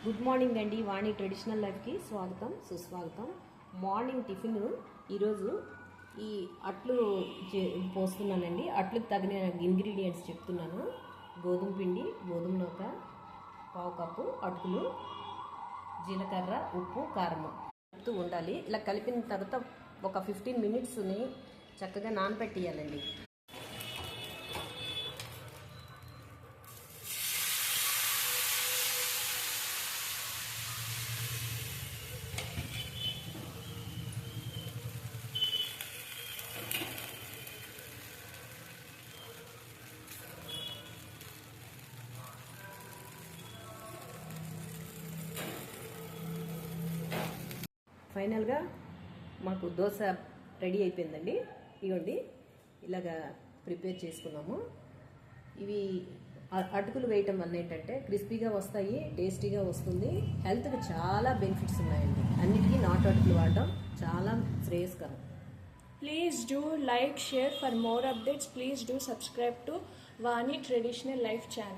Good morning అండి. వాణి traditional లైఫ్కి స్వాగతం సుస్వాగతం. మార్నింగ్ టిఫిన్ ఈరోజు ఈ అట్లు పోస్తున్నానండి. అట్లకు తగిన ఇంగ్రీడియంట్స్ చెప్తున్నాను. గోధుమ పిండి, గోధుమ నూక, పావు కప్పు అటుకులు, జీలకర్ర, ఉప్పు, కారము కలుపుతూ ఉండాలి. ఇలా కలిపిన తర్వాత ఒక 15 మినిట్స్ని చక్కగా నానబెట్టియాలండి. ఫైనల్గా మాకు దోశ రెడీ అయిపోయిందండి. ఇవ్వండి, ఇలాగా ప్రిపేర్ చేసుకున్నాము. ఇవి అటుకులు వేయటం వల్ల ఏంటంటే క్రిస్పీగా వస్తాయి, టేస్టీగా వస్తుంది. హెల్త్కి చాలా బెనిఫిట్స్ ఉన్నాయండి. అన్నిటికీ నాటు అటుకులు వాడటం చాలా శ్రేయస్కరం. Please do like, share. For more updates, please do subscribe to Vani Traditional Life channel.